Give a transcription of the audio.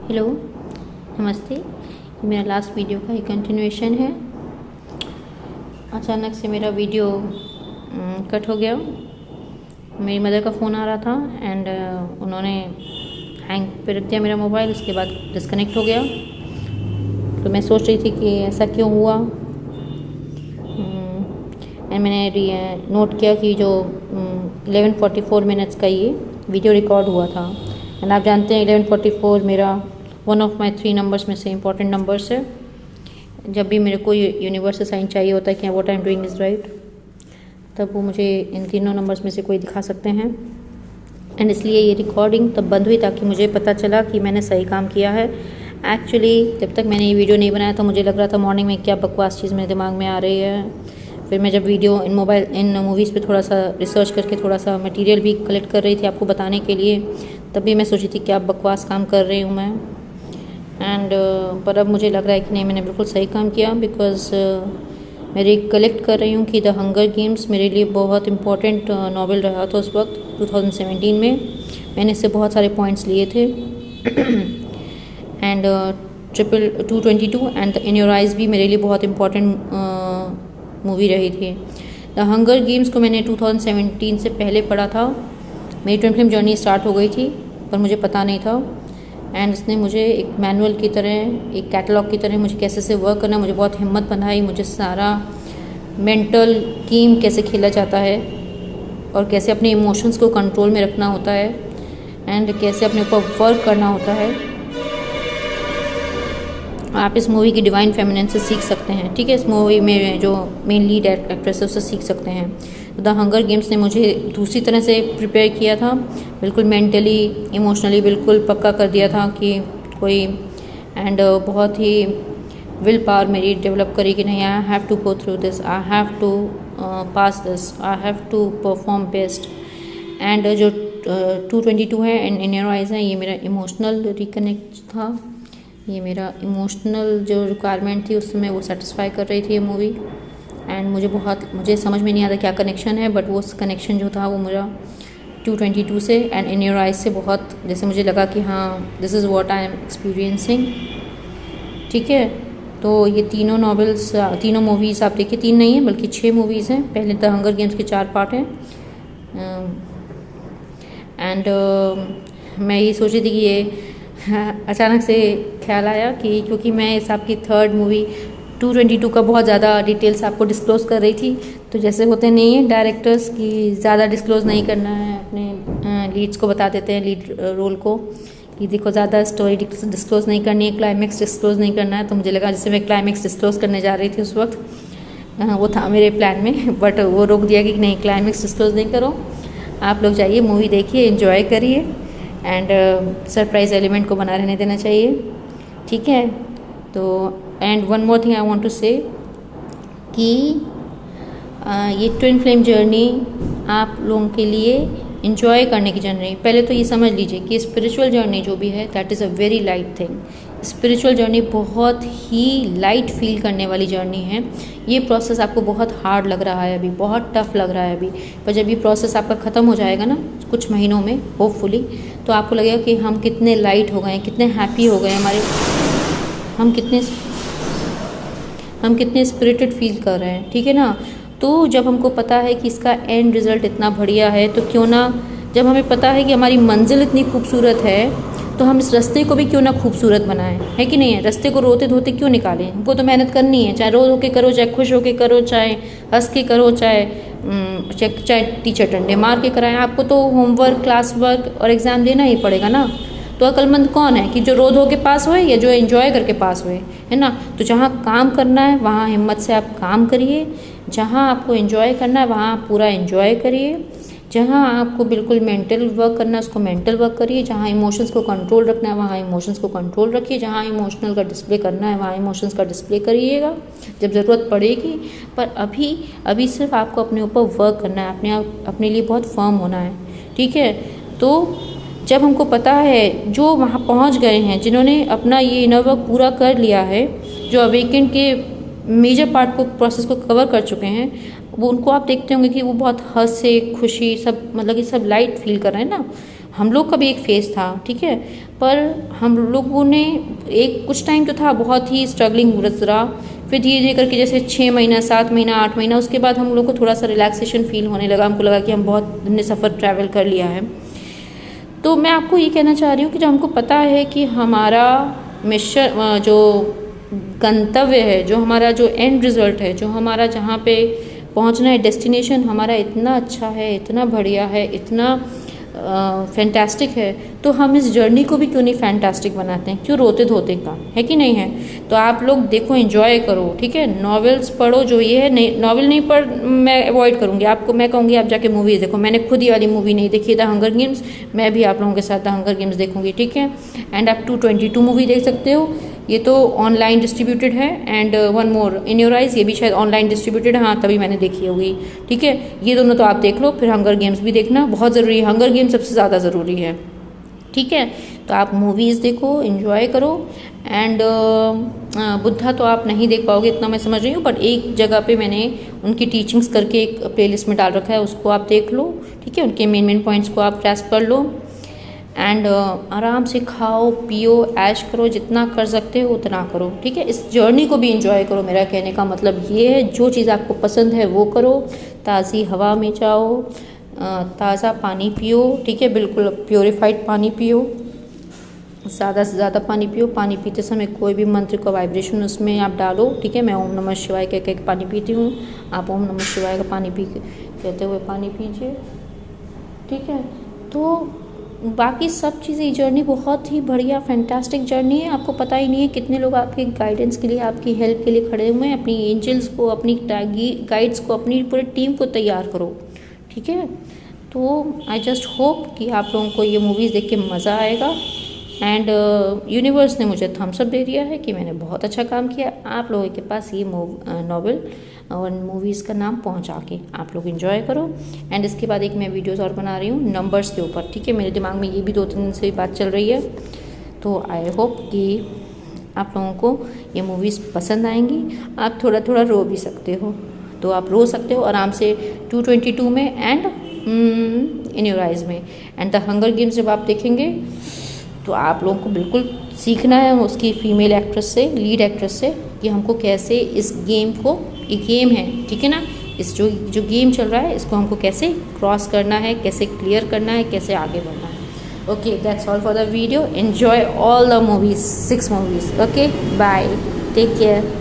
Hello, नमस्ते। ये मेरा लास्ट वीडियो का ही कंटिन्यूएशन है। अचानक से मेरा वीडियो कट हो गया। मेरी मदर का फ़ोन आ रहा था एंड उन्होंने हैंग पे रख दिया मेरा मोबाइल। उसके बाद डिस्कनेक्ट हो गया। तो मैं सोच रही थी कि ऐसा क्यों हुआ। एंड मैंने नोट किया कि जो 11:44 मिनट्स का ये वीडियो रिकॉर्ड हुआ था। एंड आप जानते हैं 11:44 मेरा वन ऑफ माई 3 नंबर्स में से इम्पॉर्टेंट नंबर्स है। जब भी मेरे को यूनिवर्स से साइन चाहिए होता है कि what I am doing is right, तब वो मुझे इन तीनों नंबर्स में से कोई दिखा सकते हैं। एंड इसलिए ये रिकॉर्डिंग तब बंद हुई ताकि मुझे पता चला कि मैंने सही काम किया है। एक्चुअली जब तक मैंने ये वीडियो नहीं बनाया तो मुझे लग रहा था मॉर्निंग में क्या बकवास चीज़ मेरे दिमाग में आ रही है। फिर मैं जब वीडियो इन मूवीज़ पे थोड़ा सा रिसर्च करके थोड़ा सा मटेरियल भी कलेक्ट कर रही थी आपको बताने के लिए, तब भी मैं सोची थी क्या बकवास काम कर रही हूँ मैं। एंड पर अब मुझे लग रहा है कि नहीं, मैंने बिल्कुल सही काम किया। बिकॉज मैं रिकलेक्ट कर रही हूँ कि द हंगर गेम्स मेरे लिए बहुत इम्पोर्टेंट नॉवेल रहा था उस वक्त 2017 में। मैंने इससे बहुत सारे पॉइंट्स लिए थे। And 222 and in your eyes भी मेरे लिए बहुत इम्पोर्टेंट मूवी रही थी। द हंगर गेम्स को मैंने 2017 से पहले पढ़ा था। मेरी ट्विन फिल्म जर्नी स्टार्ट हो गई थी पर मुझे पता नहीं था। एंड इसने मुझे एक मैनुअल की तरह, एक कैटलॉग की तरह मुझे कैसे से वर्क करना, मुझे बहुत हिम्मत बनाई। मुझे सारा मेंटल गेम कैसे खेला जाता है और कैसे अपने इमोशंस को कंट्रोल में रखना होता है एंड कैसे अपने ऊपर वर्क करना होता है। आप इस मूवी की डिवाइन फेमिनिन से सीख सकते हैं। ठीक है, इस मूवी में जो मेन लीड एक्ट्रेस है उससे सीख सकते हैं। द हंगर गेम्स ने मुझे दूसरी तरह से प्रिपेयर किया था, बिल्कुल मेंटली इमोशनली बिल्कुल पक्का कर दिया था कि कोई एंड बहुत ही विल पावर मेरी डेवलप करी कि नहीं, I have to go through this, I have to pass this, I have to perform best. And जो 222 है एंड इन योर आइज़ है, ये मेरा इमोशनल रिकनेक्ट था। ये मेरा इमोशनल जो रिक्वायरमेंट थी उसमें वो सेटिस्फाई कर रही थी ये मूवी। एंड मुझे समझ में नहीं आता क्या कनेक्शन है, बट वो कनेक्शन जो था वो मेरा 222 से एंड इन योर आइज से बहुत जैसे मुझे लगा कि हाँ, this is what I am experiencing. ठीक है, तो ये तीनों मूवीज़ आप देखिए, 3 नहीं है बल्कि 6 मूवीज़ हैं। पहले द हंगर गेम्स के 4 पार्ट हैं। एंड मैं ये सोच रही थी कि ये अचानक से ख्याल आया कि क्योंकि मैं इस आपकी 3rd मूवी 222 का बहुत ज़्यादा डिटेल्स आपको डिस्क्लोज़ कर रही थी, तो जैसे होते नहीं है डायरेक्टर्स की ज़्यादा डिस्क्लोज़ नहीं करना है, अपने लीड्स को बता देते हैं, लीड रोल को, कि देखो ज़्यादा स्टोरी डिस्क्लोज़ नहीं करनी है, क्लाइमैक्स डिस्क्लोज़ नहीं करना है। तो मुझे लगा जैसे मैं क्लाइमैक्स डिस्क्लोज़ करने जा रही थी उस वक्त, वो था मेरे प्लान में, बट वो रोक दिया कि नहीं, क्लाइमैक्स डिस्क्लोज़ नहीं करो, आप लोग जाइए मूवी देखिए, एंजॉय करिए एंड सरप्राइज एलिमेंट को बना रहने देना चाहिए। ठीक है, तो and one more thing I want to say कि ये ट्विन फ्लेम जर्नी आप लोगों के लिए इन्जॉय करने की जर्नी। पहले तो ये समझ लीजिए कि स्पिरिचुअल जर्नी जो भी है that is a very light thing. Spiritual journey बहुत ही लाइट फील करने वाली जर्नी है। ये प्रोसेस आपको बहुत हार्ड लग रहा है अभी, बहुत टफ लग रहा है अभी, पर जब ये प्रोसेस आपका ख़त्म हो जाएगा ना कुछ महीनों में होपफुली, तो आपको लगेगा कि हम कितने लाइट हो गए, कितने हैप्पी हो गए, हम कितने स्पिरिटेड फील कर रहे हैं। ठीक है ना, तो जब हमको पता है कि इसका एंड रिज़ल्ट इतना बढ़िया है, तो क्यों ना, जब हमें पता है कि हमारी मंजिल इतनी खूबसूरत है, तो हम इस रास्ते को भी क्यों ना खूबसूरत बनाएं, है कि नहीं है। रास्ते को रोते धोते क्यों निकालें, हमको तो मेहनत करनी है, चाहे रो के करो, चाहे खुश होके करो, चाहे हंस के करो, चाहे टीचर डंडे मार के कराएं, आपको तो होमवर्क, क्लास वर्क और एग्ज़ाम देना ही पड़ेगा ना। तो अक्लमंद कौन है कि जो रो धो के पास हुए या जो एंजॉय करके पास हुए, है ना। तो जहाँ काम करना है वहाँ हिम्मत से आप काम करिए, जहाँ आपको एंजॉय करना है वहाँ आप पूरा एंजॉय करिए, जहाँ आपको बिल्कुल मेंटल वर्क करना है उसको मेंटल वर्क करिए, जहाँ इमोशंस को कंट्रोल रखना है वहाँ इमोशंस को कंट्रोल रखिए, जहाँ इमोशनल का डिस्प्ले करना है वहाँ इमोशंस का डिस्प्ले करिएगा जब ज़रूरत पड़ेगी। पर अभी सिर्फ आपको अपने ऊपर वर्क करना है, अपने लिए बहुत फर्म होना है। ठीक है, तो जब हमको पता है, जो वहाँ पहुँच गए हैं, जिन्होंने अपना ये इनर वर्क पूरा कर लिया है, जो अवेकेंड के मेजर पार्ट को प्रोसेस को कवर कर चुके हैं, वो उनको आप देखते होंगे कि वो बहुत हंसे खुशी सब, मतलब कि सब लाइट फील कर रहे हैं ना। हम लोग का भी एक फेस था, ठीक है, पर हम लोगों ने एक कुछ टाइम तो था बहुत ही स्ट्रगलिंग गुजरा, फिर धीरे धीरे करके जैसे 6 महीना, 7 महीना, 8 महीना, उसके बाद हम लोग को थोड़ा सा रिलैक्सेशन फील होने लगा। हमको लगा कि हम बहुत हमने सफ़र ट्रैवल कर लिया है। तो मैं आपको ये कहना चाह रही हूँ कि जब हमको पता है कि हमारा मिशन, जो गंतव्य है, जो हमारा जो एंड रिज़ल्ट है, जो हमारा जहाँ पे पहुँचना है डेस्टिनेशन हमारा इतना अच्छा है, इतना बढ़िया है, इतना फैंटास्टिक है, तो हम इस जर्नी को भी क्यों नहीं फैंटास्टिक बनाते हैं, क्यों रोते धोते का, है कि नहीं है। तो आप लोग देखो, एंजॉय करो, ठीक है। नॉवेल्स पढ़ो, जो ये है नहीं नॉवेल नहीं पढ़, मैं अवॉइड करूँगी आपको, मैं कहूँगी आप जाके मूवीज़ देखो। मैंने खुद ही वाली मूवी नहीं देखी, द हंगर गेम्स, मैं भी आप लोगों के साथ द हंगर गेम्स देखूँगी, ठीक है। एंड आप 222 मूवी देख सकते हो, ये तो ऑनलाइन डिस्ट्रीब्यूटेड है। And one more in your eyes, ये भी शायद ऑनलाइन डिस्ट्रीब्यूटेड है, हाँ तभी मैंने देखी होगी, ठीक है। ये दोनों तो आप देख लो, फिर हंगर गेम्स भी देखना, बहुत ज़रूरी है, हंगर गेम्स सबसे ज़्यादा ज़रूरी है, ठीक है। तो आप मूवीज़ देखो, एंजॉय करो। एंड बुद्धा तो आप नहीं देख पाओगे, इतना मैं समझ रही हूँ, बट एक जगह पे मैंने उनकी टीचिंग्स करके एक प्लेलिस्ट में डाल रखा है, उसको आप देख लो, ठीक है। उनके मेन पॉइंट्स को आप ग्रैस्प कर लो। एंड आराम से खाओ पियो ऐश करो, जितना कर सकते हो उतना करो, ठीक है। इस जर्नी को भी इंजॉय करो, मेरा कहने का मतलब ये है, जो चीज़ आपको पसंद है वो करो, ताज़ी हवा में जाओ, ताज़ा पानी पियो, ठीक है, बिल्कुल प्योरीफाइड पानी पियो, ज़्यादा से ज़्यादा पानी पियो। पानी पीते समय कोई भी मंत्र का वाइब्रेशन उसमें आप डालो, ठीक है। मैं ओम नमः शिवाय कह के पानी पीती हूँ, आप ओम नमः शिवाय का पानी पी कहते हुए पानी पीजिए, ठीक है। तो बाकी सब चीज़ें, जर्नी बहुत ही बढ़िया फैंटास्टिक जर्नी है। आपको पता ही नहीं है कितने लोग आपके गाइडेंस के लिए, आपकी हेल्प के लिए खड़े हुए हैं। अपनी एंजल्स को, अपनी गाइड्स को, अपनी पूरी टीम को तैयार करो, ठीक है। तो आई जस्ट होप कि आप लोगों को ये मूवीज़ देख के मज़ा आएगा। एंड यूनिवर्स ने मुझे थम्स अप दे दिया है कि मैंने बहुत अच्छा काम किया आप लोगों के पास ये नॉवेल और मूवीज़ का नाम पहुंचा के। आप लोग एंजॉय करो। एंड इसके बाद एक मैं वीडियोस और बना रही हूँ नंबर्स के ऊपर, ठीक है। मेरे दिमाग में ये भी 2-3 दिन से बात चल रही है, तो आई होप कि आप लोगों को ये मूवीज़ पसंद आएंगी। आप थोड़ा थोड़ा रो भी सकते हो, तो आप रो सकते हो आराम से 222 में एंड इन योर आइज़ में। एंड द हंगर गेम्स जब आप देखेंगे तो आप लोगों को बिल्कुल सीखना है उसकी फीमेल एक्ट्रेस से, लीड एक्ट्रेस से, कि हमको कैसे इस गेम को, ये गेम है, ठीक है ना, इस जो गेम चल रहा है इसको हमको कैसे क्रॉस करना है, कैसे क्लियर करना है, कैसे आगे बढ़ना है। Okay, that's all for the video. Enjoy all the movies, 6 movies. Okay, bye, take care.